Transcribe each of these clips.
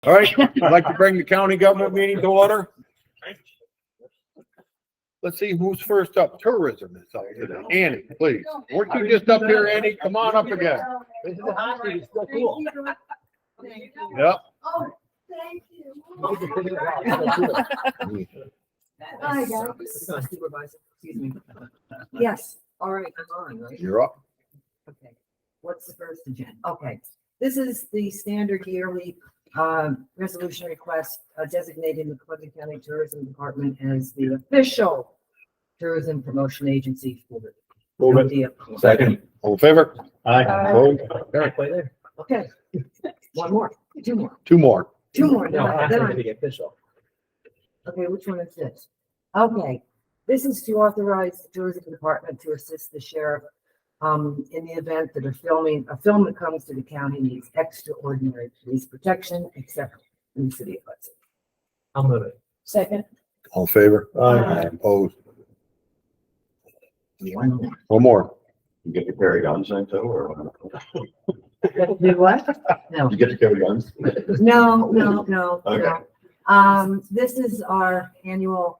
All right, I'd like to bring the county government meeting to order. Let's see who's first up. Tourism is up today. Annie, please. Weren't you just up here, Annie? Come on up again. This is the hot seat. It's still cool. Yep. Oh, thank you. Hi, guys. Supervisor, excuse me. Yes, All right, I'm on, right? You're up. Okay. What's the first agenda? Okay. This is the standard yearly resolution request designating the Clinton County Tourism Department as the official tourism promotion agency for the Move it. county. Second. All in favor? Aye. Opposed? Carried. Okay. One more, two more, Two more. two more. No, Then after I- the official. Okay, which one is this? Okay, this is to authorize the tourism department to assist the sheriff in the event that a film that comes to the county needs extraordinary police protection, except in the city of Hudson. I'll move it. second. All in favor? Aye. Opposed? One. One more. You get to carry guns then too, or Do what? No, you get to carry guns? no. Okay. This is our annual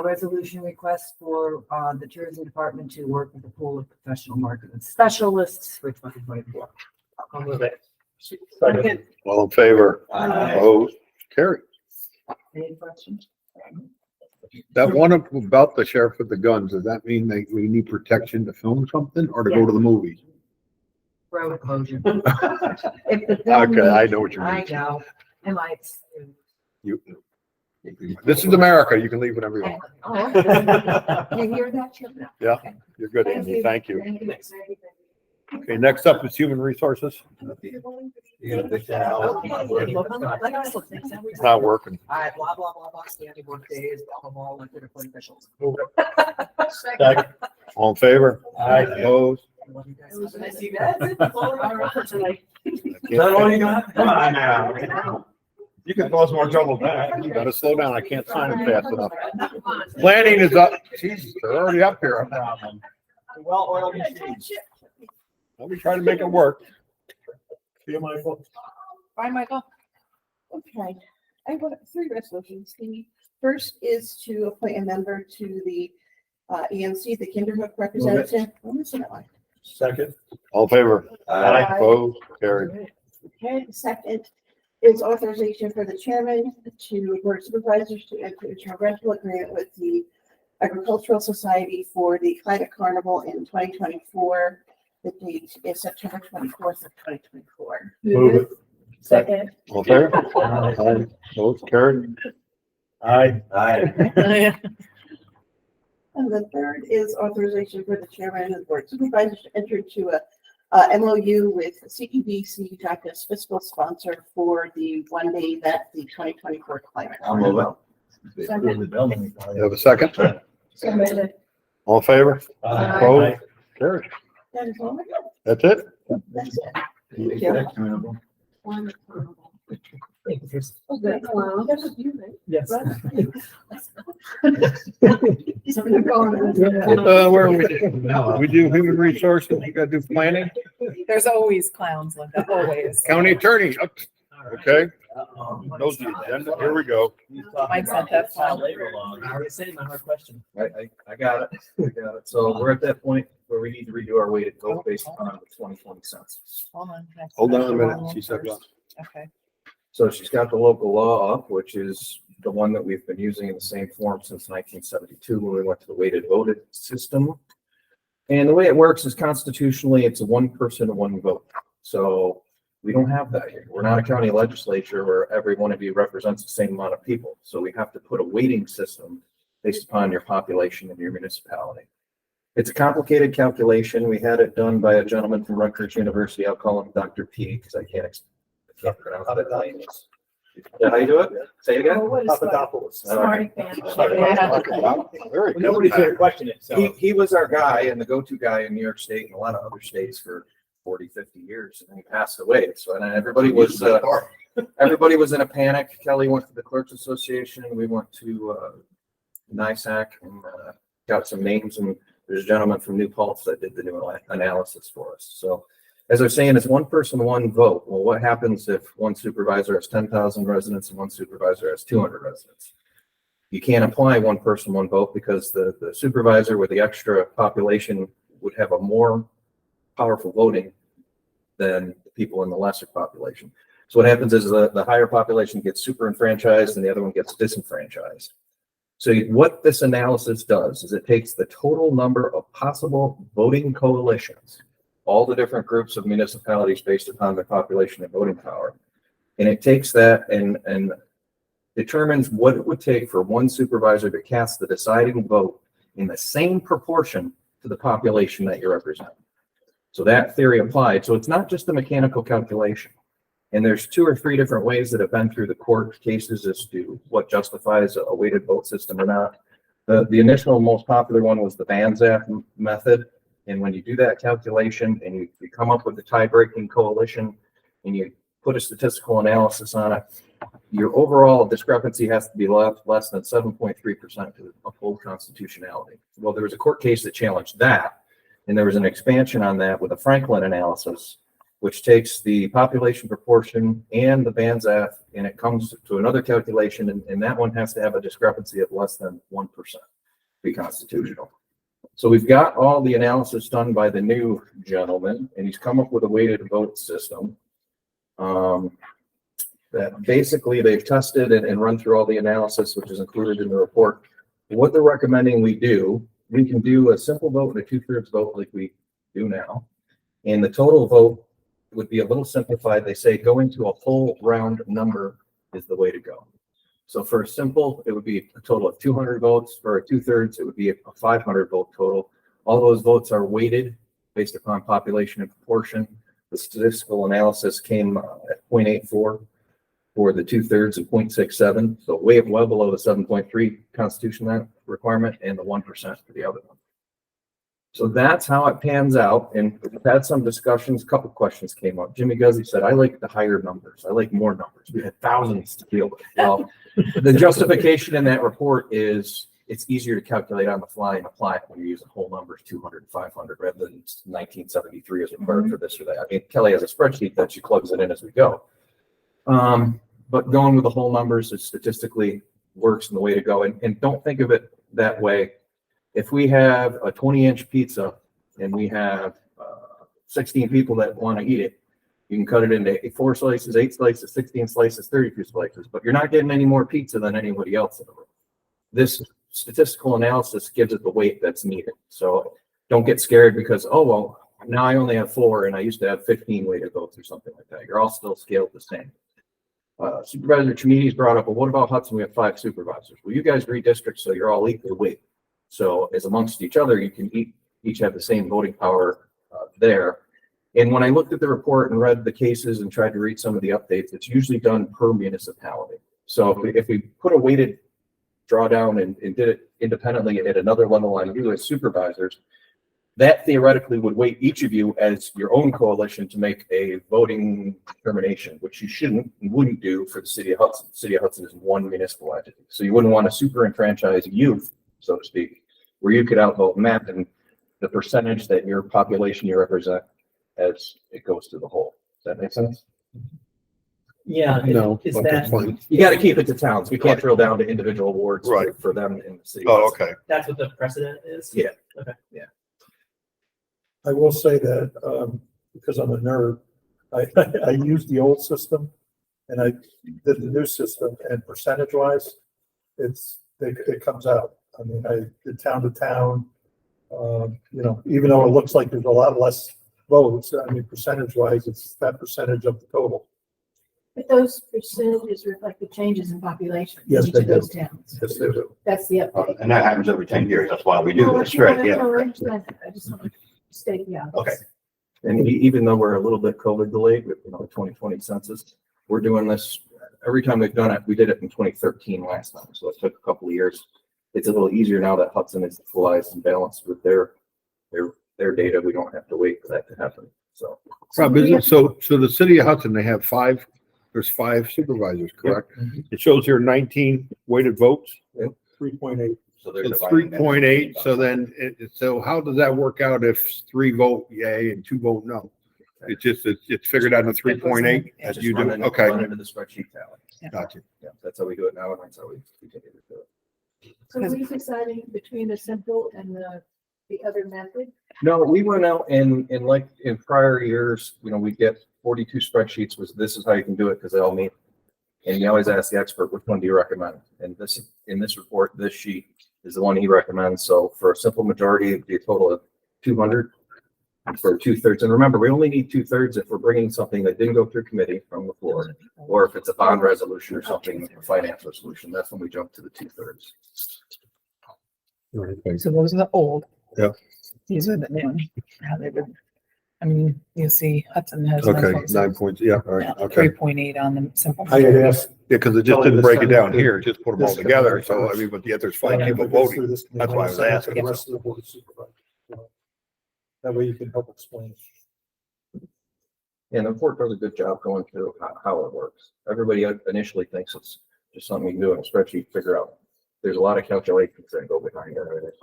resolution request for the tourism department to work with a pool of professional marketing specialists for 2024. I'll move it. Second. All in favor? Aye. Opposed? Carried. Any questions? That one about the sheriff with the guns, does that mean we need protection to film something or to go to the movies? Road closure. If the film Okay, I needs- know what you I mean. know. Am I? This is America. You can leave whenever you want. Oh, okay. You hear that, Chip? No. Yeah. Okay. You're good, Andy. Thank you. Thank you. Okay, next up is human resources. You gotta pick that out. It's not working. All right, blah, blah, blah, blah, standing work days, blah, blah, blah, elected appointed officials. Second. All in favor? Aye. Opposed? I see that. That's all I wrote for tonight. Is that all you got? Come on now. You can cause more trouble than that. You gotta slow down. I can't sign it fast enough. Planning is up. Jesus, they're already up here. Well-oiled machines. Let me try to make it work. See you, Michael. Bye, Michael. Okay, I have three resolutions. The first is to appoint a member to the EMC, the Kinderhook representative. Oh, listen, I like it. Second. All in favor? Aye. Opposed? Carried. Okay, the second is authorization for the chairman to board of supervisors to enter into a rental agreement with the Agricultural Society for the Climate Carnival in 2024. The date is September 24th of 2024. Move it. Second. All in favor? Aye. Opposed? Carried. Aye. Aye. And the third is authorization for the chairman of the board of supervisors to enter into a MOU with CEBC to act as fiscal sponsor for the one-day event, the 2024 climate. I'll move it. You have a second? Submitted. All in favor? Aye. Opposed? Carried. That is all I got. That's it? That's it. Oh, good. Wow. That was you, right? Yes. Where are we? We do human resources. You gotta do planning. There's always clowns, Linda, always. County attorney. Okay. Knows the agenda. Here we go. Mike's not that fun. I already said my hard question. I got it. I got it. So we're at that point where we need to redo our weighted vote based on the 2020 census. Hold on. can I Hold on a select the minute. wrong She said, one first? Okay. So she's got the local law up, which is the one that we've been using in the same form since 1972 when we went to the weighted voted system. And the way it works is constitutionally, it's a one person, one vote. So we don't have that here. We're not a county legislature where every one of you represents the same amount of people. So we have to put a weighting system based upon your population and your municipality. It's a complicated calculation. We had it done by a gentleman from Rutgers University. I'll call him Dr. P because I can't pronounce that name. Is that how you do it? Say it again. Papadopoulos. Sorry, fan. Very good. Nobody's here to question it, so. He was our guy and the go-to guy in New York State and a lot of other states for 40, 50 years, and he passed away. So, and everybody was in a panic. Kelly went to the Clerks Association, and we went to NISAC and got some names, and there's a gentleman from New Paltz that did the new analysis for us. So as they're saying, it's one person, one vote. Well, what happens if one supervisor has 10,000 residents and one supervisor has 200 residents? You can't apply one person, one vote because the supervisor with the extra population would have a more powerful voting than the people in the lesser population. So what happens is the higher population gets super enfranchised and the other one gets disenfranchised. So what this analysis does is it takes the total number of possible voting coalitions, all the different groups of municipalities based upon their population and voting power, and it takes that and determines what it would take for one supervisor to cast the deciding vote in the same proportion to the population that you represent. So that theory applied. So it's not just a mechanical calculation. And there's 2 or 3 different ways that have been through the court cases as to what justifies a weighted vote system or not. The initial most popular one was the Banzaf method. And when you do that calculation and you come up with the tie-breaking coalition and you put a statistical analysis on it, your overall discrepancy has to be less than 7.3% to uphold constitutionality. Well, there was a court case that challenged that, and there was an expansion on that with a Franklin analysis, which takes the population proportion and the Banzaf, and it comes to another calculation, and that one has to have a discrepancy of less than 1% to be constitutional. So we've got all the analysis done by the new gentleman, and he's come up with a weighted vote system that basically they've tested and run through all the analysis, which is included in the report. What they're recommending we do, we can do a simple vote and a 2/3 vote like we do now, and the total vote would be a little simplified. They say going to a whole round number is the way to go. So for a simple, it would be a total of 200 votes. For a 2/3, it would be a 500 vote total. All those votes are weighted based upon population and proportion. The statistical analysis came at 0.84 for the 2/3 and 0.67. So way well below the 7.3 constitutional requirement and the 1% for the other one. So that's how it pans out. And we've had some discussions, a couple questions came up. Jimmy Guzzi said, I like the higher numbers. I like more numbers. We had thousands to deal with. Well, the justification in that report is it's easier to calculate on the fly and apply it when you're using whole numbers, 200, 500, rather than 1973 as required for this or that. I mean, Kelly has a spreadsheet that she plugs it in as we go. But going with the whole numbers is statistically works and the way to go. And don't think of it that way. If we have a 20-inch pizza and we have 16 people that want to eat it, you can cut it into 4 slices, 8 slices, 16 slices, 32 slices, but you're not getting any more pizza than anybody else in the room. This statistical analysis gives it the weight that's needed. So don't get scared because, oh, well, now I only have 4 and I used to have 15 weighted votes or something like that. You're all still scaled the same. Supervisor Chimides brought up, well, what about Hudson? We have 5 supervisors. Well, you guys redistrict so you're all equal weight. So as amongst each other, you can each have the same voting power there. And when I looked at the report and read the cases and tried to read some of the updates, it's usually done per municipality. So if we put a weighted drawdown and did it independently at another level on you as supervisors, that theoretically would weight each of you as your own coalition to make a voting determination, which you shouldn't and wouldn't do for the city of Hudson. The city of Hudson is one municipal entity. So you wouldn't want to super enfranchise youth, so to speak, where you could outvote Matt and the percentage that your population you represent as it goes to the whole. Does that make sense? Yeah. No, Is but that, that's fine. You got to keep it to towns. We can't drill down to individual wards Right. for them in the city. Oh, okay. that's what the precedent is? Yeah. Okay. I will say that, because I'm a nerd, I used the old system and I did the new system, and percentage wise, it comes out. I mean, I did town to town, even though it looks like there's a lot less votes, I mean, percentage wise, it's that percentage of the total. But those percentages reflect the changes in population in Yes, each they of those do. towns. Yes, they do. That's the update. And that happens every 10 years. That's why we do No, this, right? I Yeah. understand. I just want to state, yeah. Okay. And even though we're a little bit COVID delayed with the 2020 census, we're doing this every time we've done it. We did it in 2013 last time, so it took a couple of years. It's a little easier now that Hudson is equalized and balanced with their data. We don't have to wait for that to happen. So Rob, is it, so the city of Hudson, they have 5, there's 5 supervisors, correct? It shows here 19 weighted votes. 3.8. So they're It's dividing that 3.8, so then, so how does that work out if 3 vote yay and 2 vote no? It's figured out in 3.8 Yeah, as Just you do. run into- Okay, Run into the spreadsheet tally. gotcha. Yeah, that's how we do it now, and that's how we continue to do it. So we deciding between the simple and the other method? No, we went out and like in prior years, we get 42 spreadsheets, this is how you can do it, because they all meet. And you always ask the expert, which one do you recommend? And in this report, this sheet is the one he recommends. So for a simple majority, it'd be a total of 200 for 2/3. And remember, we only need 2/3 if we're bringing something that didn't go through committee from the floor, or if it's a bond resolution or something, a finance resolution, that's when we jump to the 2/3. So those are the old. Yep. These are the new. How they would, I mean, you see Hudson has. Okay, 9.6. 9 points. Yeah, all right. Okay. 3.8 on the simple. I had asked. Yeah, because it just didn't break it down here. It just put them all together. So, I mean, but yet there's 5 people voting. That's why I was asking. The rest of the board of supervisors. That way you can help explain. And the report does a good job going through how it works. Everybody initially thinks it's just something you can do in a spreadsheet, figure out. There's a lot of calculations that go behind it.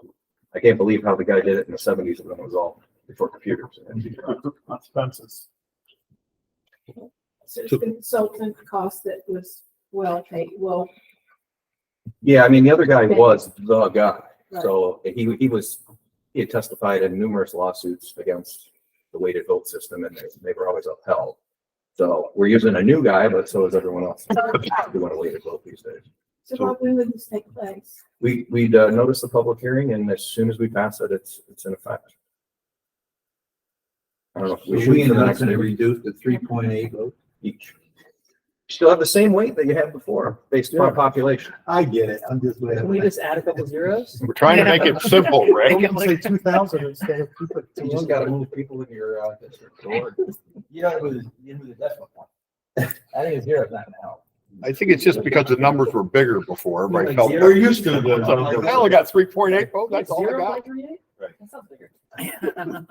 I can't believe how the guy did it in the 70s when it was all before computers. Expenses. So it's the consultant cost that was well paid, well, Yeah, I mean, the other guy was the guy. So he had testified in numerous lawsuits against the weighted vote system, and they were always upheld. So we're using a new guy, but so is everyone else doing a weighted vote these days. so Bob, when would this take place? We'd notice the public hearing, and as soon as we pass it, it's in effect. I don't know. If we should for the next reduce to 3.8 votes. each. Still have the same weight that you had before, based upon population. I get it. I'm just. Can we just add a couple zeros? We're trying to make it simple, Rick. Say 2,000 instead of 2,000. You just gotta move people in your district forward. It was the decimal point. I think it's zero not now. I think it's just because the numbers were bigger before. Everybody Like felt. zero? We're used to it. I only got 3.8 votes. That's all I Zero by got. 3.8? Right. That sounds bigger.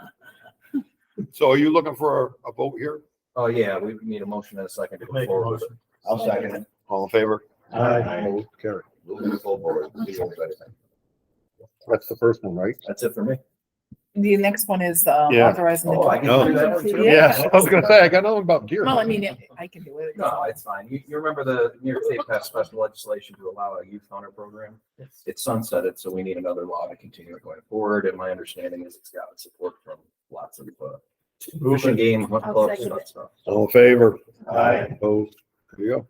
So are you looking for a vote here? Oh, yeah, we need a motion and a second to go Make a forward with it. motion. I'll second it. All in favor? Aye. Carry. Moving forward. See what everybody thinks. That's the first one, right? That's it for me. The next one is Yeah. authorizing. the- Oh, I can No. do that one too. Yes, I was gonna say, I got nothing about deer. Well, I mean, I can do it. No, it's fine. You remember the New York State passed special legislation to allow a youth hunter program? It's sunsetted, so we need another law to continue it going forward. And my understanding is it's got support from lots of fishing game, hunt I'll clubs, second and it. stuff. All in favor? Aye. Opposed? There you go.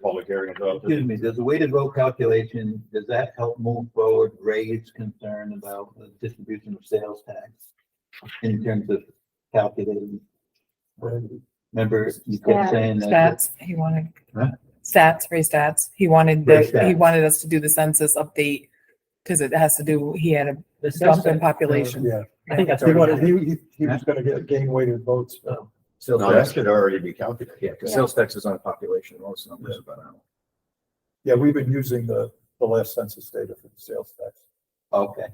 Public hearing. Excuse me, does the weighted vote calculation, does that help move forward Ray's concern about the distribution of sales tax in terms of calculating? Remember, you kept saying that. Stats, he wanted, Huh? raise stats. He wanted, Raise he stats. wanted us to do the census update, because it has to do, he had a The dump in sales- population. Yeah, I think that's he already wanted, happened. he was gonna get gain weighted votes. Sales No, that tax, should already be calculated. yeah, because sales tax is on population, most numbers are about. Yeah, we've been using the last census data for the sales tax. Okay.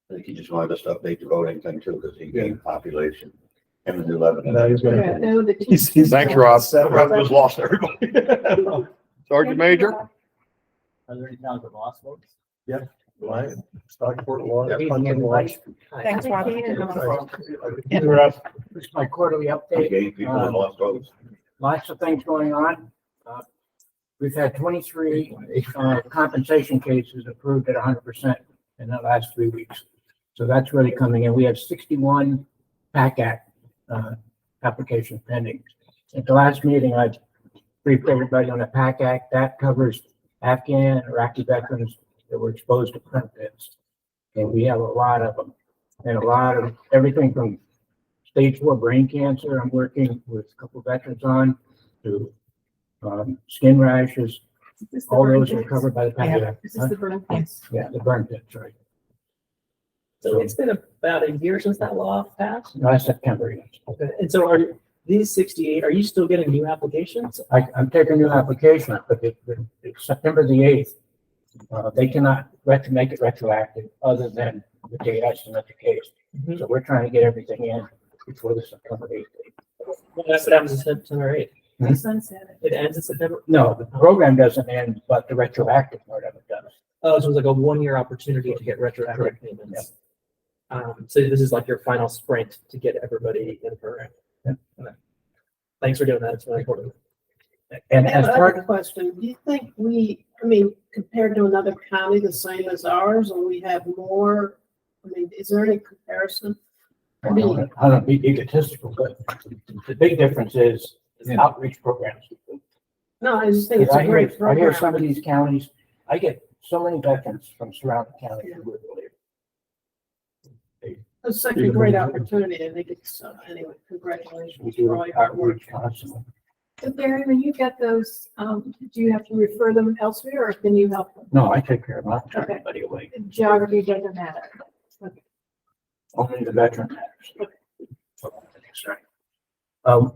I think he just wanted us to update the voting thing too, because he gained population. Him and the 11. And now he's gonna. No, the. He's Thanks, Rob. Rob just lost everybody. Sergeant Major? Are there any towns that lost votes? Ryan, Stockport law. Yeah. Hunting law. Thanks, Rob. This is my quarterly He update. gained people and lost votes. Lots of things going on. We've had 23 compensation cases approved at 100% in the last 3 weeks. So that's really coming in. We have 61 PAC Act applications pending. At the last meeting, I briefed everybody on the PAC Act. That covers Afghan, Iraqi veterans that were exposed to print pits. And we have a lot of them. And a lot of everything from stage 4 brain cancer, I'm working with a couple veterans on, to skin rashes, all those are covered by the PAC Act. This is the burn pits. Yeah, the burn pits, right. So it's been about a year since that law passed. Last September, yes. Okay. And so are these 68, are you still getting new applications? I'm taking new applications, but it's September the 8th. They cannot make it retroactive other than the date I submit the case. So we're trying to get everything in before the September 8th date. Well, that's what happens in September 8th. The sunset. It ends in September. No, the program doesn't end, but the retroactive part of it does. Oh, so it was like a 1-year opportunity to get retroactive payments. So this is like your final sprint to get everybody in the program. Okay. Thanks for doing that. It's really important. And I have as a part, question. Do you think compared to another county the same as ours, or we have more? I mean, is there any comparison? I don't want to be egotistical, but the big difference is the outreach programs. No, I just think it's I a hear, great I hear program. some of these counties, I get so many veterans from surrounding counties who would believe. It's such a great opportunity. I think it's, anyway, congratulations. We do for all your hard work. outreach constantly. So Barry, when you get those, do you have to refer them elsewhere or can you help them? No, I take care of them. I don't turn Okay. anybody away. Geography doesn't matter. Only the veteran matters. That's right.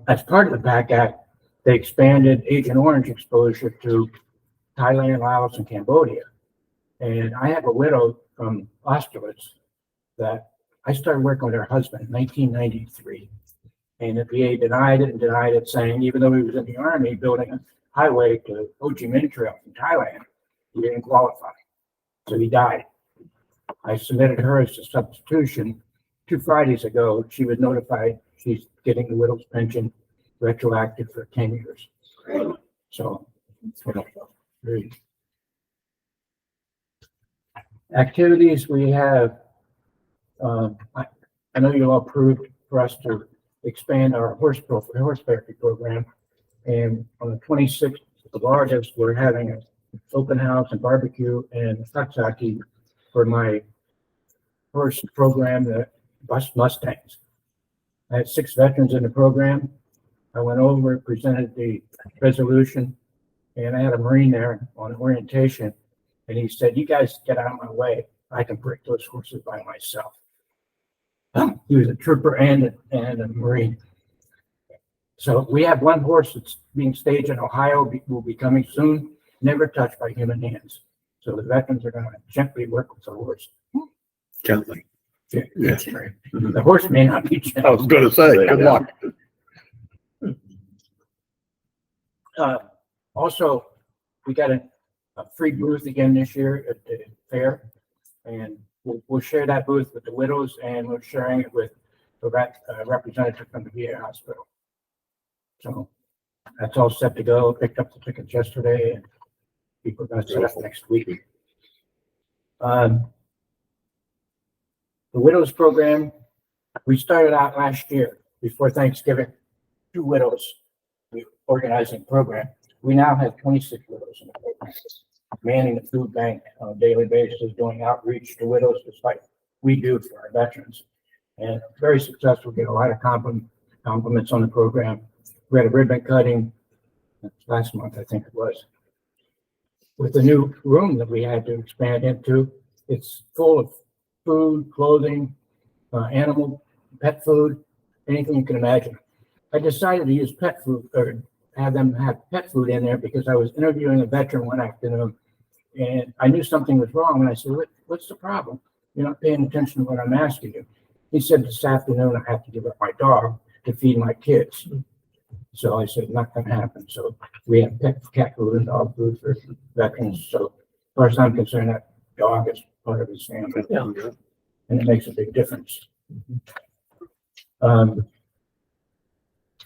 As part of the PAC Act, they expanded Agent Orange exposure to Thailand, Laos, and Cambodia. And I have a widow from Austerlitz that I started working with her husband in 1993. And the VA denied it, saying even though he was in the Army building a highway to Ho Chi Minh Trail from Thailand, he didn't qualify. So he died. I submitted her as a substitution. 2 Fridays ago, she was notified she's getting the widow's pension retroactive for 10 years. So, very- activities we have, I know you all approved for us to expand our horse therapy program. And on the 26th of August, we're having an open house and barbecue and taksaki for my horse program, the Bus Mustangs. I had 6 veterans in the program. I went over, presented the resolution, and I had a Marine there on orientation. And he said, "You guys get out of my way. I can break those horses by myself." He was a trooper and a Marine. So we have 1 horse that's being staged in Ohio, will be coming soon, never touched by human hands. So the veterans are going to gently work with the horse. Gently. Yeah. Yeah. The horse may not be I was gentle. gonna say, good luck. Also, we got a free booth again this year at the fair. And we'll share that booth with the widows, and we're sharing it with the representative from the VA hospital. So that's all set to go. Picked up the tickets yesterday, and people are going to set up next week. The widows program, we started out last year before Thanksgiving, 2 widows organizing the program. We now have 26 widows in the program, manning the food bank on a daily basis, doing outreach to widows, just like we do for our veterans. And very successful, get a lot of compliments on the program. We had a ribbon cutting last month, I think it was. With the new room that we had to expand into, it's full of food, clothing, pet food, anything you can imagine. I decided to use pet food, or have them have pet food in there, because I was interviewing a veteran one afternoon and I knew something was wrong. And I said, "What's the problem? You're not paying attention to what I'm asking you." He said, "This afternoon I have to give up my dog to feed my kids." So I said, "Not going to happen." So we have cat food and dog food for veterans. So as far as I'm concerned, that dog is part of his family. Yeah. And it makes a big difference.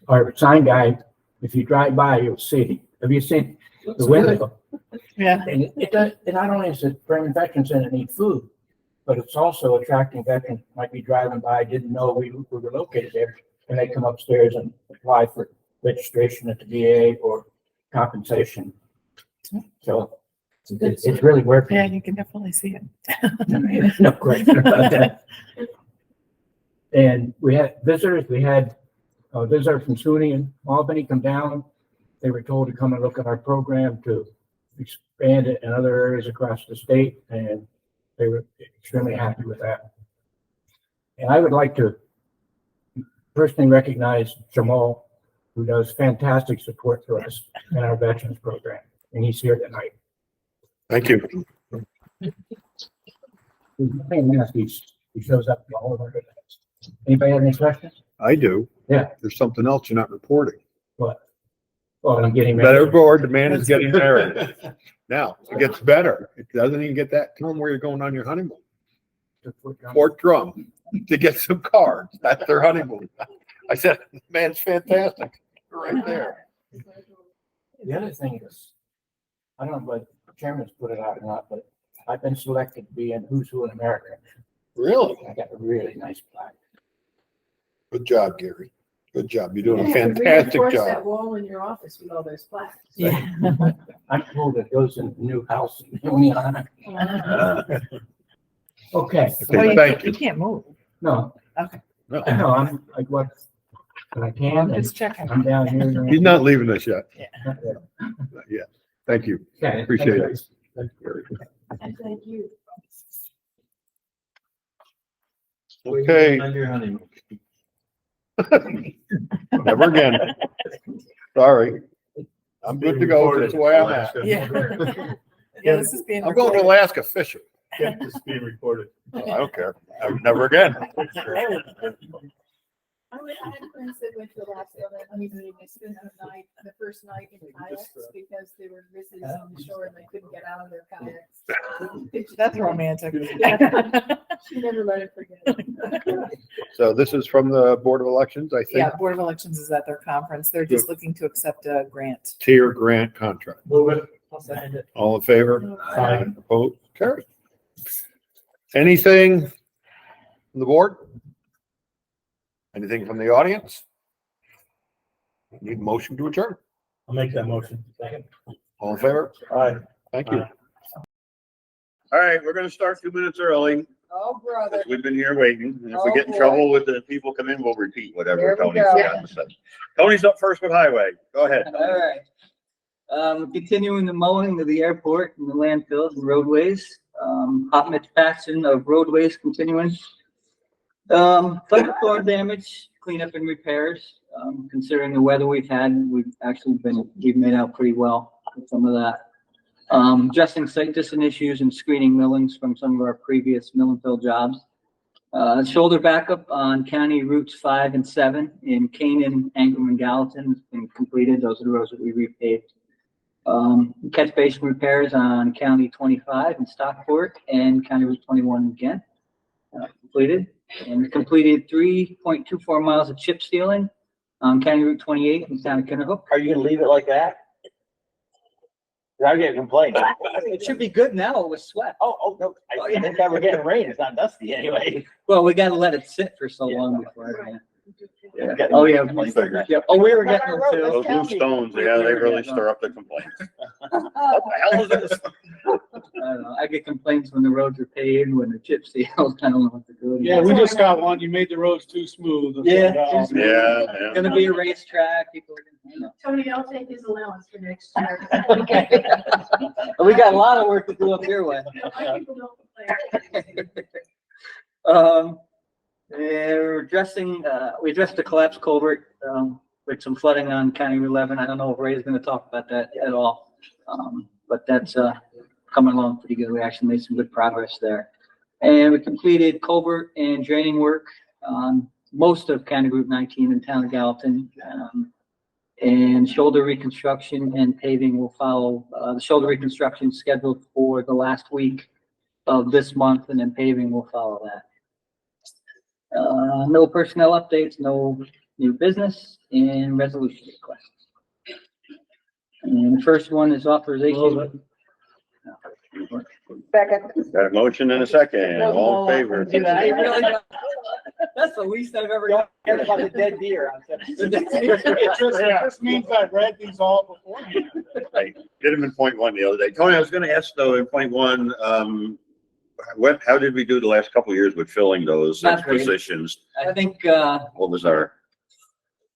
Our sign guy, if you drive by, you'll see. Have you seen the window? yeah, And it not only is it bringing veterans in that need food, but it's also attracting veterans who might be driving by, didn't know we were located there, and they come upstairs and apply for registration at the VA or compensation. So it's really working. yeah, you can definitely see it. No question about that. And we had visitors. We had a visitor from SUNY and Albany come down. They were told to come and look at our program to expand it in other areas across the state, and they were extremely happy with that. And I would like to personally recognize Jamal, who does fantastic support for us in our veterans program, and he's here tonight. Thank you. He shows up to all of our events. Anybody have any questions? I do. Yeah. There's something else you're not reporting. What? Well, I'm getting Better ready. board, the man is getting married. Now, it gets better. It doesn't even get that. Tell them where you're going on your honeymoon. to Fort Drum. Fort Drum to get some cars. That's their honeymoon. I said, man's fantastic, right there. The other thing is, I don't know if the chairman's put it out or not, but I've been selected to be in Who's Who in America. Really? I got a really nice plaque. Good job, Gary. Good job. You're doing a You have to fantastic reinforce that job. wall in your office with all those plaques. Yeah. I'm told it goes in the new house. Okay. Well, Okay, thank You you. can't move. No. Okay. No, No, I'm like what I can. I'm and just checking. I'm down here. he's not leaving us yet. Yeah. Yeah. Thank you. Okay. Appreciate thank it. Thank you, Gary. And thank you. Okay, On your honeymoon. never again. Sorry. I'm good to go. That's the way I'm at. Yeah. Yeah, this is being I'm going to recorded. Alaska fishing. Get this being recorded. Oh, I don't care. Never again. I had friends that went to Alaska, and they spent the first night in kayaks because they were visiting on the shore and they couldn't get out of their kayaks. That's romantic. She never let it forget. So this is from the Board of Elections, I think. Yeah, Board of Elections is at their conference. They're just looking to accept a grant. Tier grant contract. Move it. I'll second it. All in favor? Aye. Opposed? Carry. Anything from the board? Anything from the audience? Need a motion to adjourn. I'll make that motion. Second. All in favor? Aye. Thank you. Aye. All right, we're gonna start 2 minutes early, Oh, brother. because we've been here waiting, and if we Oh, get in boy. trouble with the people come in, we'll repeat whatever There we Tony go. forgot to say. Tony's up first with highway, go ahead. All right. Continuing the mowing of the airport and the landfills and roadways, hot mix patching of roadways continuing. Thunderstorm damage, cleanup and repairs, considering the weather we've had, we've made out pretty well with some of that. Addressing site distance issues and screening millings from some of our previous mill and fill jobs. Shoulder backup on County Routes 5 and 7 in Canaan, Anchorman, Gallatin has been completed. Those are the roads that we repaved. Catch basin repairs on County 25 in Stockport and County Route 21 again, completed. And completed 3.24 miles of chip sealing on County Route 28 in town of Kinderhook. Are you gonna leave it like that? I'm getting complaints. It should be good now with sweat. Oh, no. I think that we're getting rain. It's not dusty anyway. Well, we gotta let it sit for so long before. Yeah. Oh, yeah. Yeah. Oh, we were getting them too. Those loose stones, yeah, they really stir up the complaints. What the hell is this? I don't know. I get complaints when the roads are paved, when the chip seals. I don't know what to do. Yeah, we just got one. You made the roads too smooth. Yeah. Yeah, yeah. Gonna be a racetrack. People, you know. Tony, I'll take his allowance for next year. We got a lot of work to do up your way. My people don't complain. And we're addressing, we addressed the collapsed culvert, with some flooding on County Route 11. I don't know if Ray's gonna talk about that at all. But that's, coming along pretty good. We actually made some good progress there. And we completed culvert and draining work on most of County Route 19 in town of Gallatin. And shoulder reconstruction and paving will follow. The shoulder reconstruction scheduled for the last week of this month, and then paving will follow that. No personnel updates, no new business, and resolution requests. And the first one is authorization. Second. Got a motion and a second, all in favor? That's the least I've ever done about the dead deer. It just means I read these all beforehand. I did them in point one the other day. Tony, I was gonna ask though, in point one, how did we do the last couple of years with filling those Not great. positions? I think, What was our?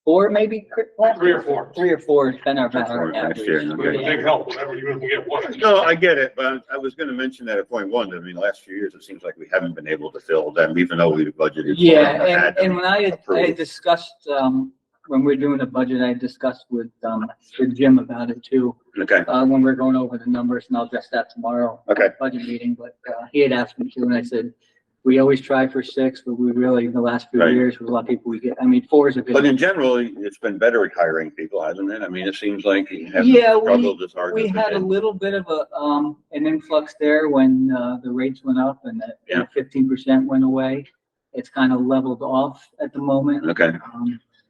4 maybe? 3 or 4. 3 or 4 has been our Four average. next year, okay. Big help whenever you get one. No, I get it, but I was gonna mention that at point one. I mean, the last few years, it seems like we haven't been able to fill them, even though we budgeted. Yeah, had them and when I had approved. discussed, when we were doing the budget, I discussed with Jim about it too. Okay, When we're going over the numbers, and I'll address that tomorrow. Okay. Budget meeting, but he had asked me to, and I said, We always try for 6, but we really, in the last few Right. years, with a lot of people we get, I mean, 4 is a But good. in general, it's been better at hiring people, hasn't it? I mean, it seems like you have Yeah, struggled as hard we as had a it little bit of an influx there when, the rates went up and that Yeah. 15% went away. It's kind of leveled off at the moment. Okay.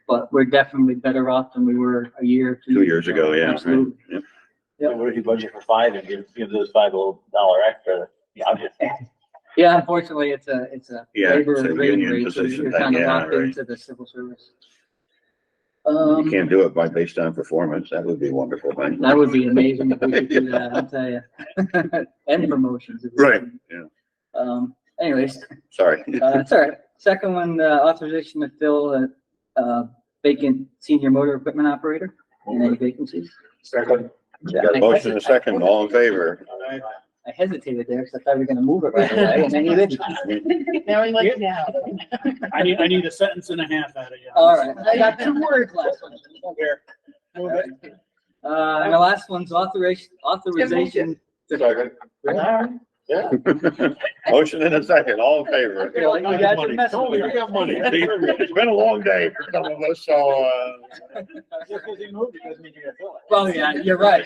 But we're definitely better off than we were a year or 2 years ago, yeah. right. Absolutely. Yep. Yep. Where do you budget for 5 and give those 5 a little dollar extra? Yeah, I'm just. Yeah, unfortunately, it's a Yeah, labor it's a rating union rate, so position you're thing, kind of yeah, locked right. into the civil service. You can't do it based on performance. That would be a wonderful thing. That would be amazing if we could do that, I'll tell you. And promotions. if we Right, could. yeah. Anyways, Sorry. it's all right. Second one, authorization to fill a vacant senior motor equipment operator. Any vacancies? Second. Got a motion and a second, all in favor? I hesitated there because I thought we were gonna move it right away and then you did. Now we like now. I need a sentence and a half out of you. All right, I got 2 words last one. Here. Move it. And the last one's authorization. Second. Motion and a second, all in favor? Okay, well, you guys are messing with me. We got money. It's been a long day for some of us, so, Well, yeah, you're right.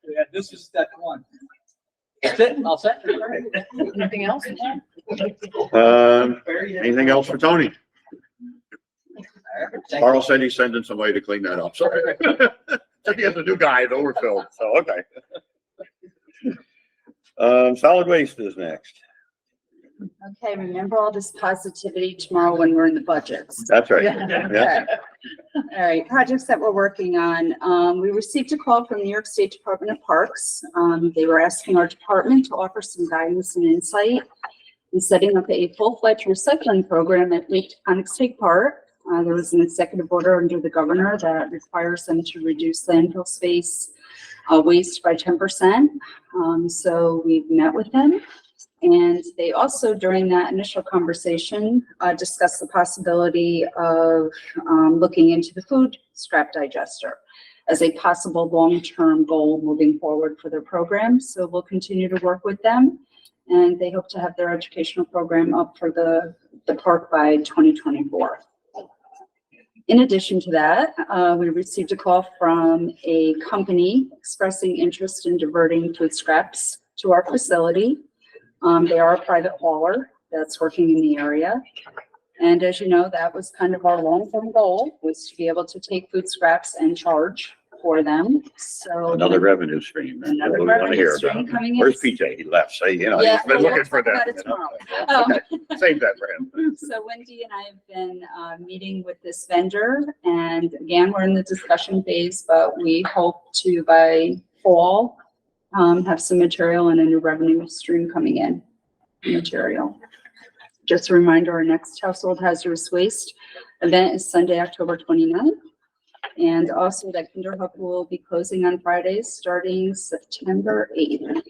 Yeah, this is step 1. That's it, all set? Anything else? Anything else for Tony? Carl said he's sending somebody to clean that up, sorry. Said he has a new guy at overfilled, so, okay. Solid waste is next. Okay, remember all this positivity tomorrow when we're in the budgets. That's right. Okay. Yeah. All right, projects that we're working on. We received a call from New York State Department of Parks. They were asking our department to offer some guidance and insight in setting up a full-fledged recycling program at Lake Taconic State Park. There was an executive order under the governor that requires them to reduce landfill space waste by 10%. So we've met with them. And they also, during that initial conversation, discussed the possibility of looking into the food scrap digester as a possible long-term goal moving forward for their program. So we'll continue to work with them, and they hope to have their educational program up for the park by 2024. In addition to that, we received a call from a company expressing interest in diverting food scraps to our facility. They are a private hauler that's working in the area. And as you know, that was kind of our long-term goal, was to be able to take food scraps and charge for them. So Another revenue stream. That's Another what we want to revenue hear stream about. coming in. Where's PJ? He left, so, you know, Yeah, he's been we'll looking for talk about that. it you know. tomorrow. Okay, save that for him. So Wendy and I have been meeting with this vendor, and again, we're in the discussion phase, but we hope to, by fall, have some material and a new revenue stream coming in. Material. Just a reminder, our next household hazardous waste event is Sunday, October 29th. And also that Kinderhook will be closing on Fridays, starting September 8th.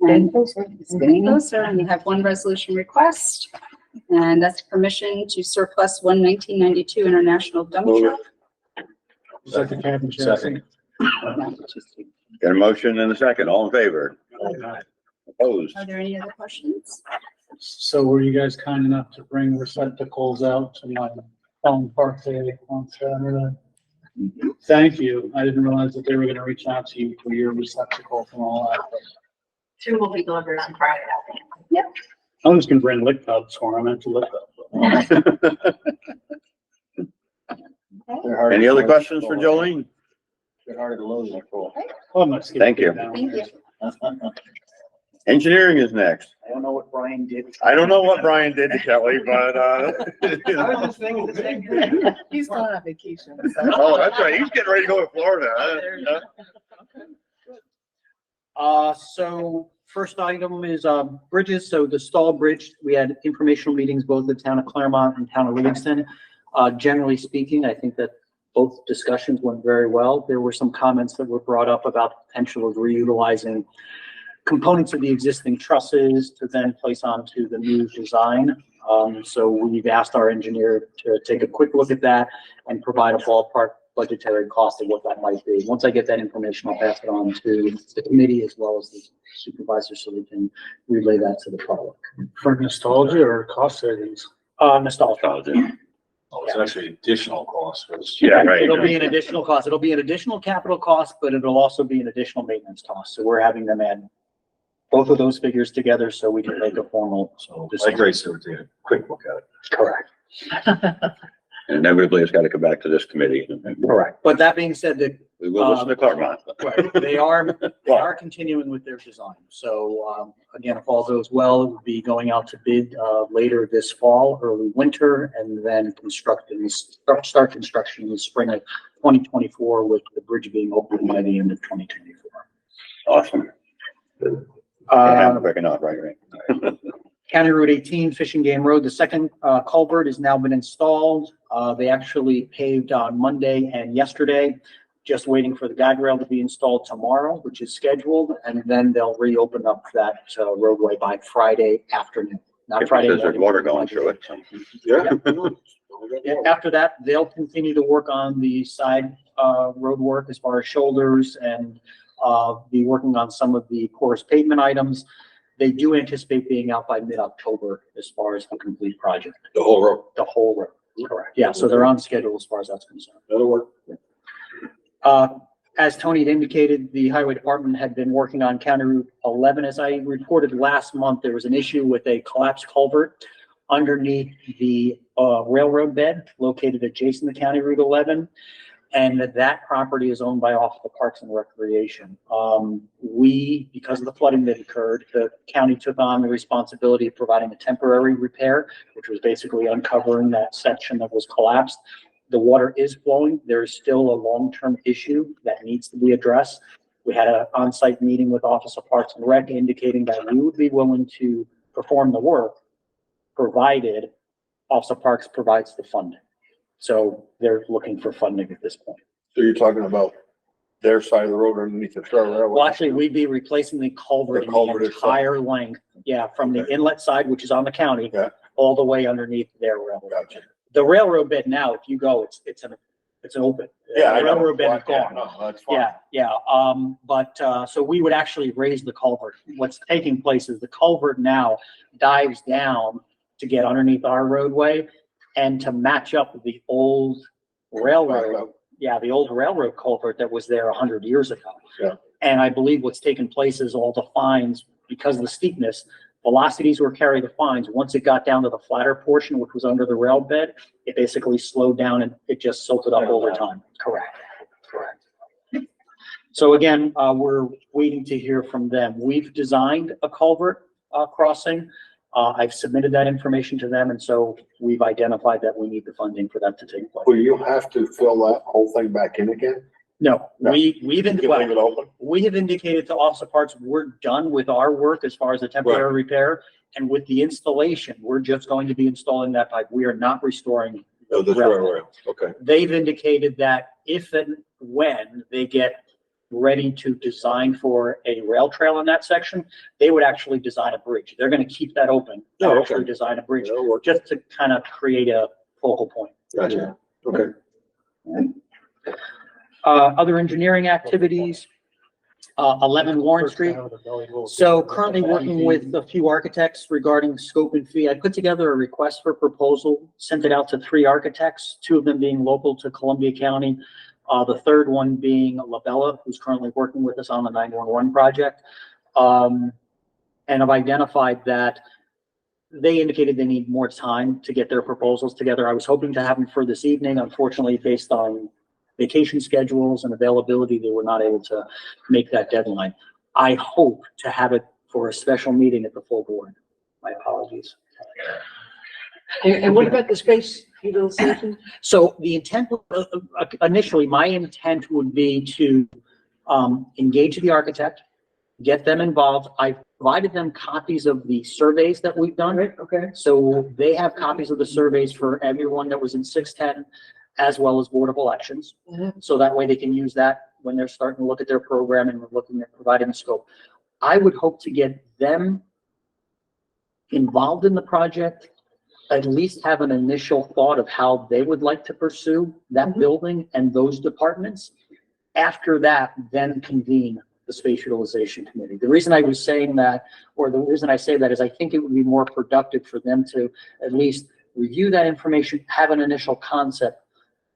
And it's getting closer, and we have one resolution request, and that's permission to surplus one 1992 International dump truck. Second. Got a motion and a second, all in favor? Opposed? Are there any other questions? So were you guys kind enough to bring receptacles out to my Elm Park Day on Saturday? Thank you. I didn't realize that they were gonna reach out to you for your receptacles and all that. 2 will be delivered on Friday. Yep. I'm just gonna bring lick tubs for them and to lick up. Any other questions for Jolene? They're harder to load than full. Thank you. Thank you. Engineering is next. I don't know what Brian did. I don't know what Brian did to Kelly, but, He's going on vacation. oh, that's right, he's getting ready to go to Florida. Huh? So first item is, bridges. So the Stall Bridge, we had informational meetings, both the town of Claremont and town of Livingston. Generally speaking, I think that both discussions went very well. There were some comments that were brought up about the potential of reutilizing components of the existing trusses to then place onto the new design. So we've asked our engineer to take a quick look at that and provide a ballpark budgetary cost of what that might be. Once I get that information, I'll pass it on to the committee as well as the supervisor so we can relay that to the public. For nostalgia or cost savings? Nostalgia. Oh, it's actually additional cost for this. Yeah, right. It'll be an additional cost. It'll be an additional capital cost, but it'll also be an additional maintenance cost. So we're having them add both of those figures together so we can make a formal. So I agree, so we're taking a quick look at it. Correct. And inevitably, it's got to come back to this committee. Correct. But that being said, that We will listen to Claremont. right, they are continuing with their design. So, again, if all goes well, it will be going out to bid, later this fall, early winter, and then start construction in the spring of 2024 with the bridge being open by the end of 2024. Awesome. Quick enough, right. County Route 18, Fishing Game Road, the second culvert has now been installed. They actually paved on Monday and yesterday, just waiting for the guide rail to be installed tomorrow, which is scheduled, and then they'll reopen up that roadway by Friday afternoon. Not Friday There's morning. water going through it. So. Yeah. Yeah, after that, they'll continue to work on the side road work as far as shoulders and be working on some of the porous pavement items. They do anticipate being out by mid-October as far as the complete project. The whole road. The whole road, correct. Yeah, so they're on schedule as far as that's concerned. That'll work. As Tony had indicated, the highway department had been working on County Route 11. As I reported last month, there was an issue with a collapsed culvert underneath the railroad bed located adjacent to County Route 11. And that property is owned by Office of Parks and Recreation. Because of the flooding that occurred, the county took on the responsibility of providing a temporary repair, which was basically uncovering that section that was collapsed. The water is flowing. There is still a long-term issue that needs to be addressed. We had an on-site meeting with Office of Parks and Rec indicating that we would be willing to perform the work provided Office of Parks provides the funding. So they're looking for funding at this point. So you're talking about their side of the road underneath the railroad? Well, actually, we'd be replacing the culvert in the entire length. Yeah, from the inlet side, which is on the county, all the way underneath their railroad. Gotcha. The railroad bed now, if you go, it's an open. Yeah, The railroad bed is gone. No, that's fine. Yeah. So we would actually raise the culvert. What's taking place is the culvert now dives down to get underneath our roadway and to match up with the old railroad. Yeah, the old railroad culvert that was there 100 years ago. Yeah. And I believe what's taken place is all the fines, because of the steepness, velocities were carrying the fines. Once it got down to the flatter portion, which was under the rail bed, it basically slowed down and it just silted up over time. Correct. So again, we're waiting to hear from them. We've designed a culvert crossing. I've submitted that information to them, and so we've identified that we need the funding for that to take place. Will you have to fill that whole thing back in again? No, we You can leave it open? have indicated to Office of Parks, we're done with our work as far as the temporary repair. And with the installation, we're just going to be installing that pipe. We are not restoring the railroad. Okay. They've indicated that if and when they get ready to design for a rail trail in that section, they would actually design a bridge. They're going to keep that open. Oh, Actually okay. design a bridge just to kind of create a focal point. Gotcha. Okay. Other engineering activities, 11 Warren Street. So currently working with a few architects regarding scope and fee. I put together a request for proposal, sent it out to 3 architects, 2 of them being local to Columbia County. The third one being Labella, who's currently working with us on the 911 project. And I've identified that they indicated they need more time to get their proposals together. I was hoping to have them for this evening. Unfortunately, based on vacation schedules and availability, they were not able to make that deadline. I hope to have it for a special meeting at the full board. My apologies. And what about the space utilization? So the intent, initially, my intent would be to engage the architect, get them involved. I provided them copies of the surveys that we've done. Right, okay. So they have copies of the surveys for everyone that was in 610, as well as Board of Elections. So that way they can use that when they're starting to look at their program and we're looking at providing a scope. I would hope to get them involved in the project at least have an initial thought of how they would like to pursue that building and those departments. After that, then convene the space utilization committee. The reason I was saying that, or the reason I say that, is I think it would be more productive for them to at least review that information, have an initial concept,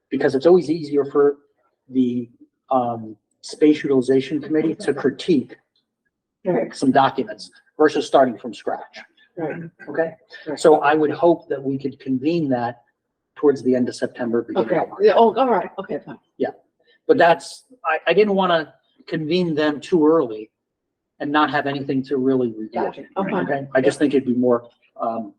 because it's always easier for the space utilization committee to critique some documents versus starting from scratch. Right. Okay, so I would hope that we could convene that towards the end of September. beginning Okay, of October. yeah, oh, all right, okay, fine. But that's, I didn't want to convene them too early and not have anything to really review. Gotcha, okay. Okay, I just think it'd be more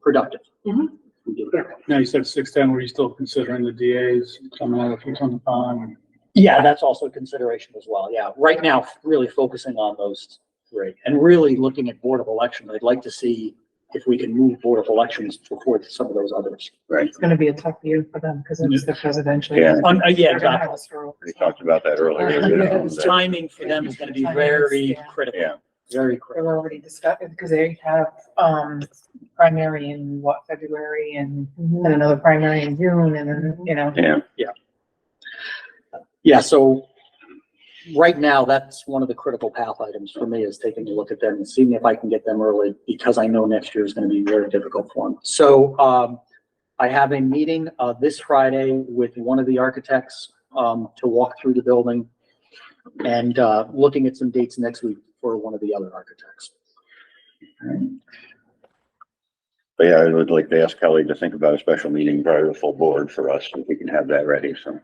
productive. Mhm. if we did that. Now, you said 610, were you still considering the DAs coming out of 225? Yeah, that's also a consideration as well. Yeah, right now, really focusing on those three and really looking at Board of Elections. I'd like to see if we can move Board of Elections before some of those others. Right. It's gonna be a tough year for them because it's the presidential. Yeah. Yeah, They're gonna have exactly. a struggle. We talked about that earlier. you know, that- Timing for them is going to be very Yeah. critical. Yeah. Very critical. They're already discussed because they have, primary in what, February and another primary in June and then, you know. Yeah. Yeah, so right now, that's one of the critical path items for me, is taking a look at them and seeing if I can get them early, because I know next year is going to be very difficult for them. So I have a meeting this Friday with one of the architects to walk through the building, and looking at some dates next week for one of the other architects. But yeah, I would like to ask Kelly to think about a special meeting prior to the full board for us, if we can have that ready, so.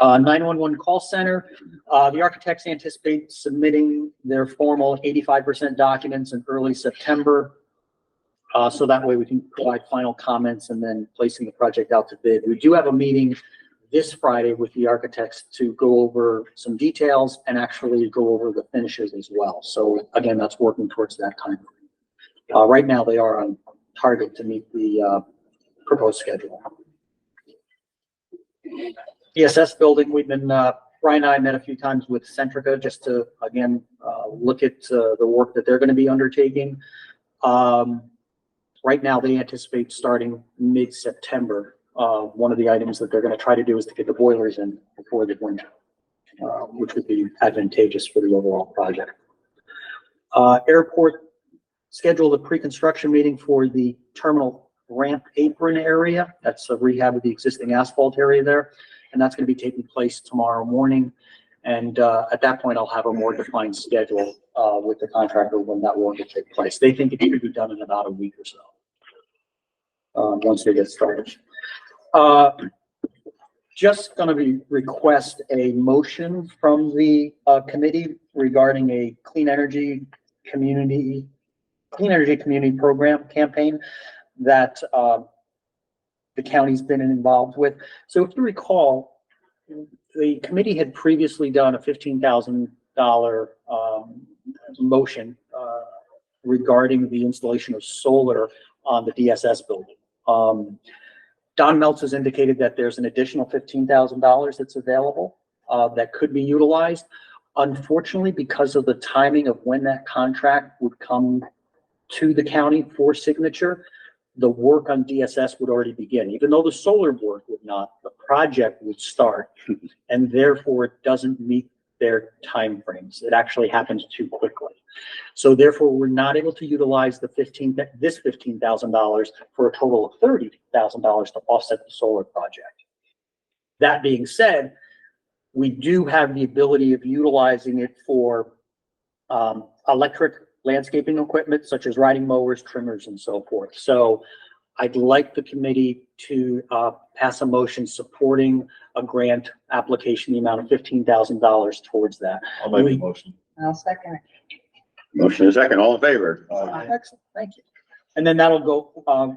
911 call center. The architects anticipate submitting their formal 85% documents in early September. So that way we can provide final comments and then placing the project out to bid. We do have a meeting this Friday with the architects to go over some details and actually go over the finishes as well. So again, that's working towards that time. Right now they are on target to meet the proposed schedule. ESS building, we've been, Brian and I met a few times with Centrica just to, again, look at the work that they're going to be undertaking. Right now, they anticipate starting mid-September. One of the items that they're going to try to do is to get the boilers in before the winter, which would be advantageous for the overall project. Airport scheduled a pre-construction meeting for the terminal ramp apron area. That's a rehab of the existing asphalt area there. And that's going to be taking place tomorrow morning. And at that point, I'll have a more defined schedule with the contractor when that work will take place. They think it should be done in about a week or so, once they get started. Just going to request a motion from the committee regarding a clean energy community program campaign that the county's been involved with. So if you recall, the committee had previously done a $15,000 motion regarding the installation of solar on the DSS building. Don Meltz has indicated that there's an additional $15,000 that's available that could be utilized. Unfortunately, because of the timing of when that contract would come to the county for signature, the work on DSS would already begin. Even though the solar work would not, the project would start, and therefore it doesn't meet their timeframes. It actually happens too quickly. So therefore, we're not able to utilize this $15,000 for a total of $30,000 to offset the solar project. That being said, we do have the ability of utilizing it for electric landscaping equipment such as riding mowers, trimmers, and so forth. So I'd like the committee to pass a motion supporting a grant application, the amount of $15,000 towards that. I'll make a motion. I'll second it. Motion is second, all in favor? Excellent, thank you. And then that'll go,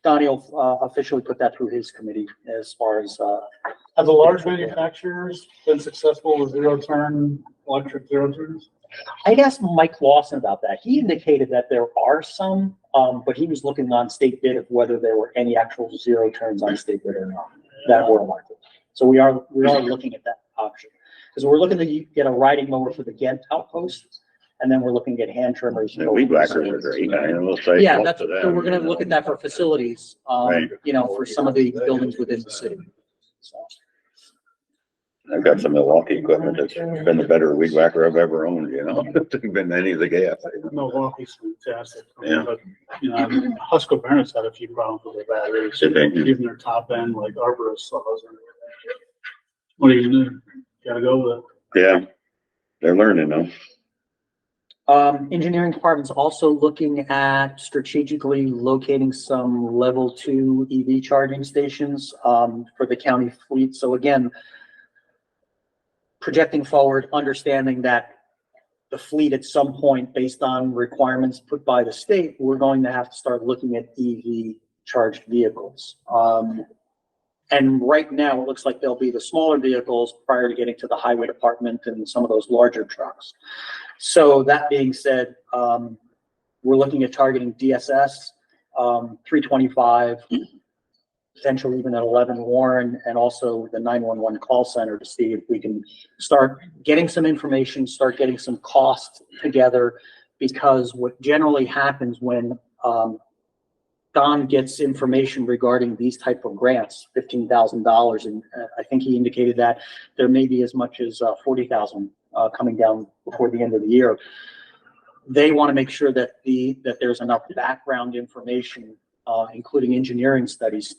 Donnie will officially put that through his committee as far as. Have the large manufacturers been successful with zero-turn, electric zero-turns? I'd asked Mike Lawson about that. He indicated that there are some, but he was looking on state bid of whether there were any actual zero turns on state bid or not that were electric. So we are looking at that option because we're looking to get a riding mower for the Ghent outpost, And then we're looking at hand trimmers. The weed whackers are great. I will say. Yeah, most that's, of so them, we're gonna you know. look at that for facilities, Right. you know, for some of the buildings within the city. So, I've got some Milwaukee equipment that's been the better weed whacker I've ever owned, you know, than any of the gas. Milwaukee's fantastic. Yeah. But, you know, Husqvarna's had a few problems with their batteries, Did they? even their top end, like arborist saws. What are you gonna do? Gotta go with it. Yeah, they're learning though. engineering department's also looking at strategically locating some level 2 EV charging stations, for the county fleet. So again, projecting forward, understanding that the fleet at some point, based on requirements put by the state, we're going to have to start looking at EV charged vehicles. And right now, it looks like they'll be the smaller vehicles prior to getting to the highway department and some of those larger trucks. So that being said, we're looking at targeting DSS, 325, potentially even at 11 Warren, and also the 911 call center to see if we can start getting some information, start getting some costs together, because what generally happens when Don gets information regarding these type of grants, $15,000, and I think he indicated that there may be as much as 40,000 coming down before the end of the year. They want to make sure that there's enough background information, including engineering studies,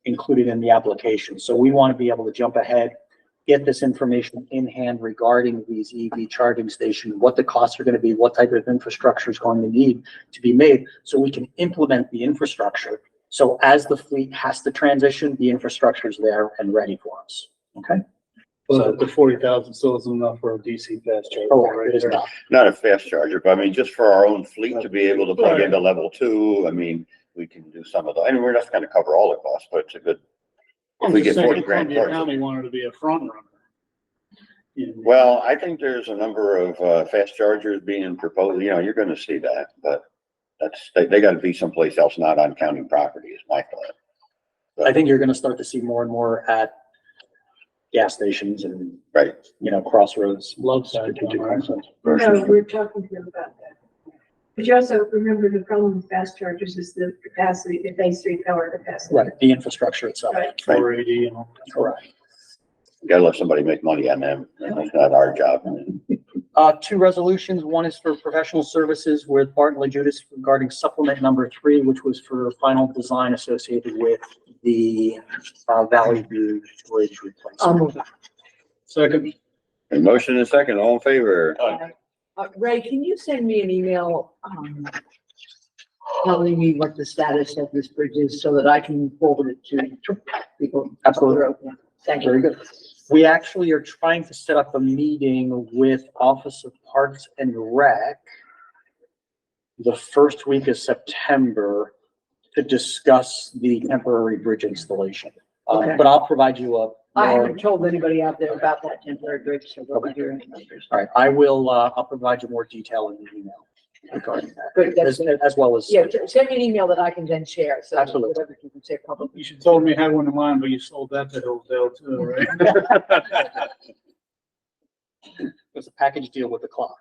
included in the application. So we want to be able to jump ahead, get this information in hand regarding these EV charging stations, what the costs are going to be, what type of infrastructure is going to need to be made, so we can implement the infrastructure. So as the fleet has to transition, the infrastructure is there and ready for us. Okay. So the 40,000 still isn't enough for a DC fast charger. Oh, right it is there. not. Not a fast charger, but I mean, just for our own fleet to be able to plug into level 2, I mean, we can do some of the, I mean, we're not going to cover all the costs, but it's a good, if I'm we just get saying, 40 grand. Columbia County wanted to be a front runner. Well, I think there's a number of fast chargers being proposed, you know, you're gonna see that, but that's, they gotta be someplace else, not on county property is my thought. I think you're going to start to see more and more at gas stations and, Right. you know, crossroads. Love side. No, we're talking to them about that. But you also remember the problem with fast chargers is the capacity, the base rate power capacity. Right, the infrastructure itself. Right. 480, you know. Correct. You gotta let somebody make money on them, that's not our job. 2 resolutions. One is for professional services with Barton LaJudas regarding supplement number 3, which was for final design associated with the Valley View Bridge replacement. Second. A motion and a second, all in favor? Ray, can you send me an email, telling me what the status of this bridge is so that I can forward it to people? Absolutely. Thank you. Very good. We actually are trying to set up a meeting with Office of Parks and Rec the first week of September to discuss the temporary bridge installation. Okay. But I'll provide you a. I more- haven't told anybody out there about that temporary bridge, so we'll be hearing later. All right, I will, I'll provide you more detail in the email regarding that. Good, that's As well as. Yeah, send me an email that I can then share, so. Absolutely. Whatever you can say publicly. You should told me you had one in mind, but you sold that to Hillsdale too, right? There's a package deal with the clock.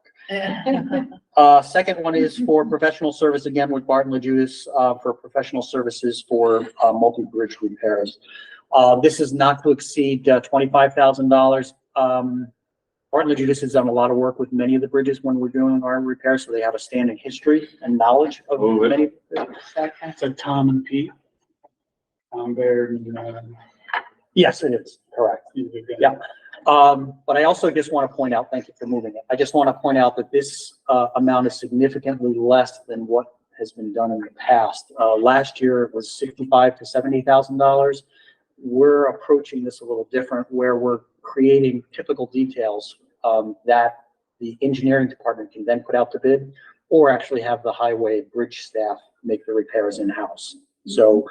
Second one is for professional service, again with Barton LaJudas, for professional services for multi-bridge repairs. This is not to exceed $25,000. Barton LaJudas has done a lot of work with many of the bridges when we're doing our repairs, so they have a standing history and knowledge of many. It's like Tom and Pete. Tom Baird and, Yes, it is, correct. Yeah. But I also just want to point out, thank you for moving it. I just want to point out that this amount is significantly less than what has been done in the past. Last year it was $65,000 to $70,000. We're approaching this a little different, where we're creating typical details that the engineering department can then put out to bid, or actually have the highway bridge staff make the repairs in-house. So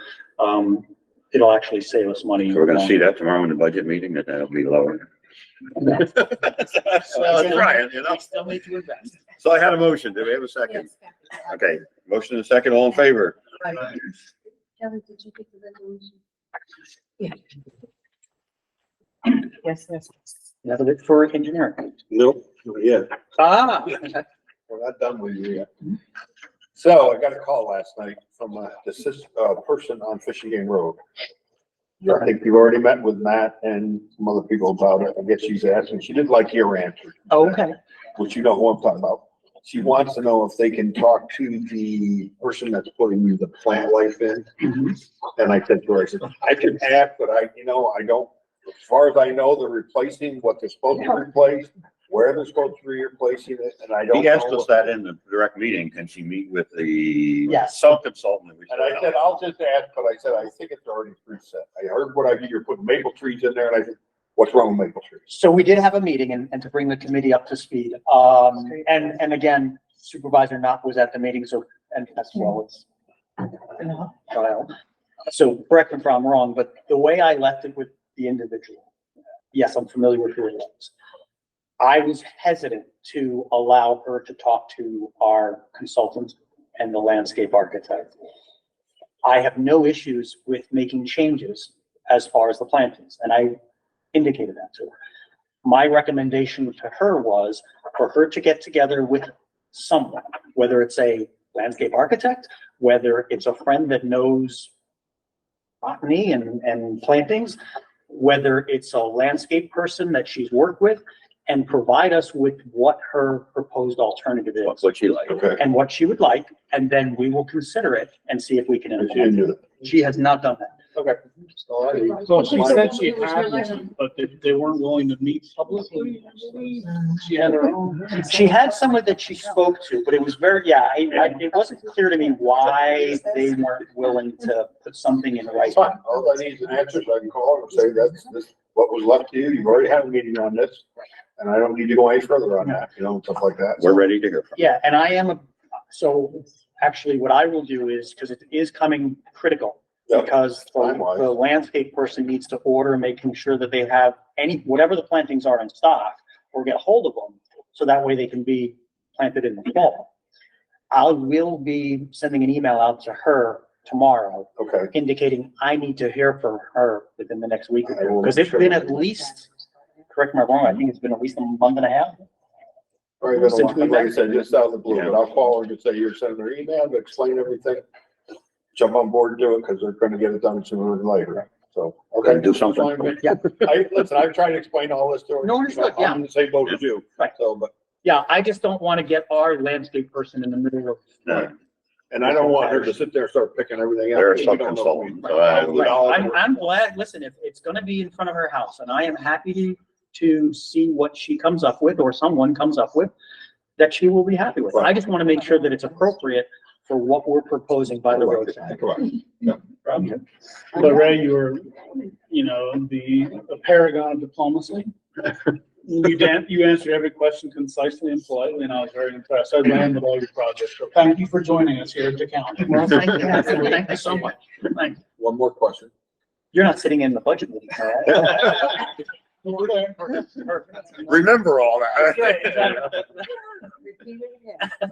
it'll actually save us money. So we're gonna see that tomorrow in the budget meeting, that'll be lower. So, trying, you know? Still need to invest. So I had a motion, do we have a second? Okay, motion and a second, all in favor? Kelly, did you get the resolution? Yes, yes. That's it for engineering. No, yeah. Ah, We're not done with you yet. So I got a call last night from a person on Fishing Game Road. I think you've already met with Matt and some other people about it. I guess she's asking, she didn't like your answer. Oh, okay. Which you know who I'm talking about. She wants to know if they can talk to the person that's putting the plant life in. And I said to her, I said, I can ask, but I don't, as far as I know, they're replacing what they're supposed to replace, where they're supposed to be replacing it, and I don't know. He asked us that in the direct meeting, can she meet with the Yes. sub-consultant? And I said, I'll just ask, but I said, I think it's already preset. I heard what I hear, you're putting maple trees in there, and I said, what's wrong with maple trees? So we did have a meeting and to bring the committee up to speed. And again, Supervisor Knott was at the meeting, so, and as well as Kyle. So correct me if I'm wrong, but the way I left it with the individual, yes, I'm familiar with who it was. I was hesitant to allow her to talk to our consultant and the landscape architect. I have no issues with making changes as far as the plantings, and I indicated that to her. My recommendation to her was for her to get together with someone, whether it's a landscape architect, whether it's a friend that knows botany and plantings, whether it's a landscape person that she's worked with, and provide us with what her proposed alternative is. What she like. Okay. And what she would like, and then we will consider it and see if we can implement it. She has not done that. Okay. So she said she had one, but they weren't willing to meet publicly. She had her own. She had someone that she spoke to, but it was very, it wasn't clear to me why they weren't willing to put something in It's writing. fine. All I need is an answer, so I can call and say, this, what was left to you, you've already had a meeting on this, and I don't need to go any further on that, stuff like that. We're ready to hear from Yeah, and I am, so actually what I will do is, because it is coming critical, Yeah. because Time-wise. the landscape person needs to order, making sure that they have whatever the plantings are in stock, or get a hold of them, so that way they can be planted in the fall. I will be sending an email out to her tomorrow, Okay. indicating I need to hear from her within the next week or I two, will because make it's sure. been at least, correct me if I'm wrong, I think it's been at least a month and a half. All right, Since we like I met. said, just out of the blue, Yeah. but I'll call her and say you're sending her email to explain everything. Jump on board and do it, because they're gonna get it done sooner than later, so. Gotta do something. Fine. Yeah. I've tried to explain all this to her. No, understood, yeah. I'm in the same boat as you. Right. So, but, Yeah, I just don't want to get our landscape person in the middle of. No. and I don't want her to sit there and start picking everything up. They're a because we don't know if we- sub-consultant, so I would- Right, I'm glad, listen, if it's gonna be in front of her house, and I am happy to see what she comes up with, or someone comes up with, that she will be happy with. I just want to make sure that it's appropriate for what we're proposing by the roadside. Correct. But Ray, you were, the paragon of diplomacy. You answered every question concisely and politely, and I was very impressed. I ran with all your projects. So thank you for joining us here at the county. Well, thank you. Thank you so much. Thank you. One more question. You're not sitting in the budget meeting, all right? We're there. Remember all that. Repeat it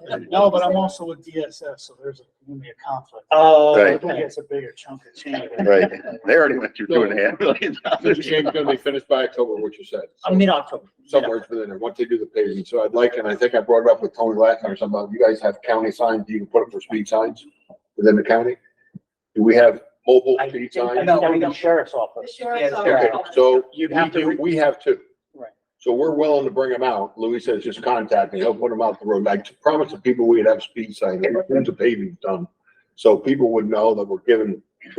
again. No, but I'm also with DSS, so there's gonna be a conflict. Oh, Right. Who gets a bigger chunk of change? Right, they already went through $2.5 million. This game's gonna be finished by October, what you said. mid-October. Somewhere within there, once they do the paving. So I'd like, and I think I brought it up with Tony last time or something, you guys have county signs, you can put up for speed signs within the county? Do we have mobile I speed think signs? that would be sheriff's The office. sheriff's Okay, office. so You'd we have to do, we have two. Right. So we're willing to bring them out. Louis says just contact me. He'll put them out the road. I promised the people we'd have speed signs once the paving's done. So people would know that we're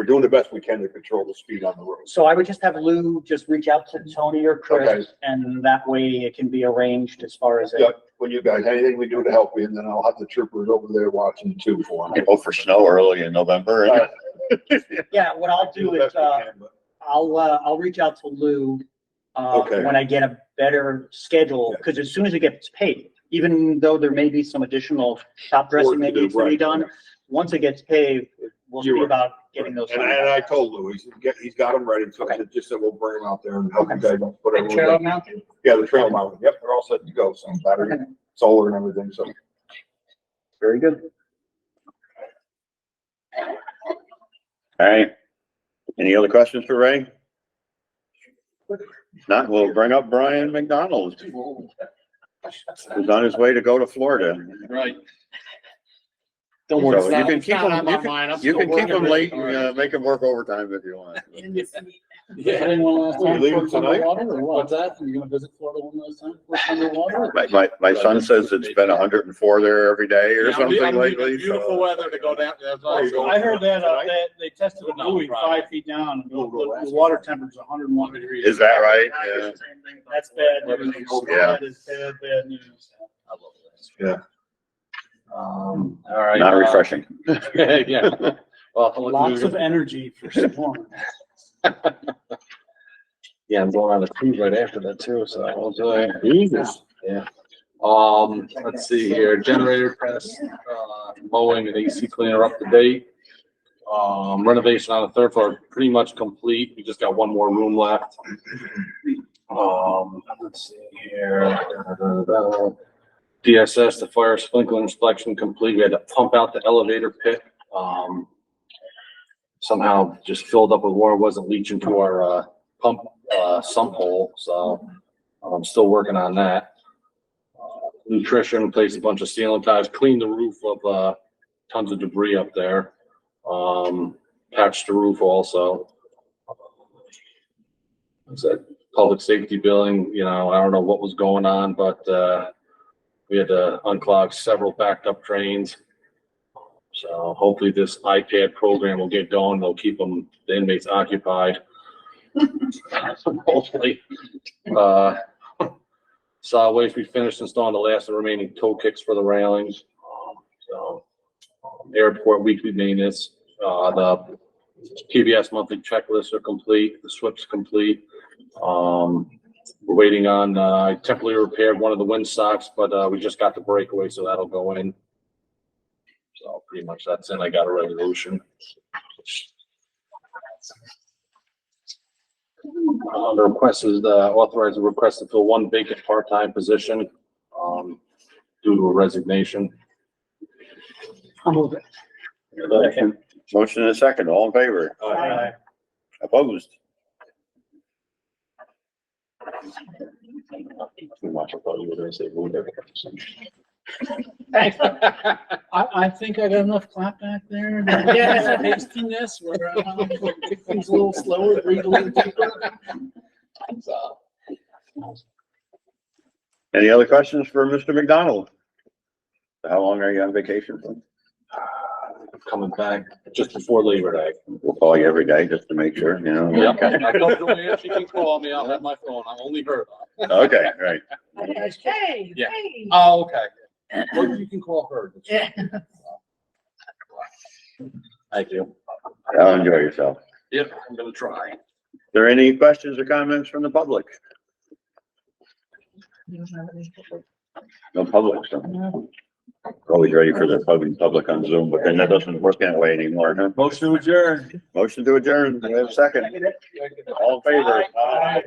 doing the best we can to control the speed on the road. So I would just have Lou just reach out to Tony or Chris, Okay. and that way it can be arranged as far as. Yeah, when you guys, anything we do to help you, and then I'll have the troopers over there watching too for them. Hope for snow early in November. Yeah, what I'll do the is, best we can, but- I'll reach out to Lou, Okay. when I get a better schedule, Yeah. because as soon as it gets paid, even though there may be some additional top dressing that Work to do, needs to be right. done, once it gets paved, we'll see You're right. about getting those. And I told Louis, he's got them ready, so Okay. it's just that we'll bring them out there and help you Okay. guys put The trail everything. mounted? Yeah, the trail mounted. Yep, they're all set to go. So battery, Okay. solar and everything, so. Very good. All right. Any other questions for Ray? Not, we'll bring up Brian McDonald. Who's on his way to go to Florida. Right. Don't worry. So it's you not- can it's keep not them, on my you can, mind. I'm you still can keep working them really late, hard. make them work overtime if you want. Yeah, anyone last You time leaving for tonight? underwater or what's that? You gonna visit Florida one last time? For underwater? My son says it's been 104 there every day or Yeah, I'm leaving- something I'm leaving lately. Beautiful so- weather to go down. That's Oh, you awesome. going I heard that, tonight? they tested a No, buoy Friday. 5 feet down and the water temperature is 101 degrees. Is that right? Yeah. That's bad news. Yeah. That is bad news. Yeah. All right. Not refreshing. Yeah. Well, Lots of energy for storm. yeah, I'm going on a cruise right after that too, so I'll enjoy. Jesus. Yeah. Let's see here, generator press, mowing and AC cleaner up to date. Renovation on the third floor, pretty much complete. We just got one more room left. Let's see here. DSS, the fire sprinkler inspection complete. We had to pump out the elevator pit. Somehow just filled up with water, wasn't leaching to our, pump, sump hole, so I'm still working on that. Nutrition, replaced a bunch of ceiling tiles, cleaned the roof of, tons of debris up there. Patched the roof also. Like I said, public safety billing, you know, I don't know what was going on, but, we had to unclog several backed up drains. So hopefully this iPad program will get going. They'll keep them, the inmates occupied. Hopefully. Solid waste, we finished installing the last of the remaining toe kicks for the railings. Airport weekly maintenance, the PBS monthly checklists are complete, the SWIP's complete. We're waiting on, I temporarily repaired one of the windsocks, but, we just got the breakaway, so that'll go in. So pretty much that's in. I got a resolution. The request is, authorize the request to fill one vacant part-time position, due to a resignation. I'll move it. Motion and a second, all in favor? Aye. Opposed? Too much, I thought you were gonna say move it. I think I got enough clap back there. Yeah. Hastiness, where, kick things a little slower, breathe a little deeper. So, Any other questions for Mr. McDonald? How long are you on vacation for? Coming back just before Labor Day. We'll call you every day just to make sure, you know. Yep. I told Joanne she can call me. I'll have my phone. I'm only her. Okay, right. Hey, Yeah. hey. Oh, okay. Or you can call her. Yeah. Thank you. I'll enjoy yourself. Yep, I'm gonna try. Are there any questions or comments from the public? No public, so. Always ready for the public on Zoom, but then that doesn't work that way anymore, huh? Motion to adjourn. Motion to adjourn. Do we have a second? All in favor? Aye.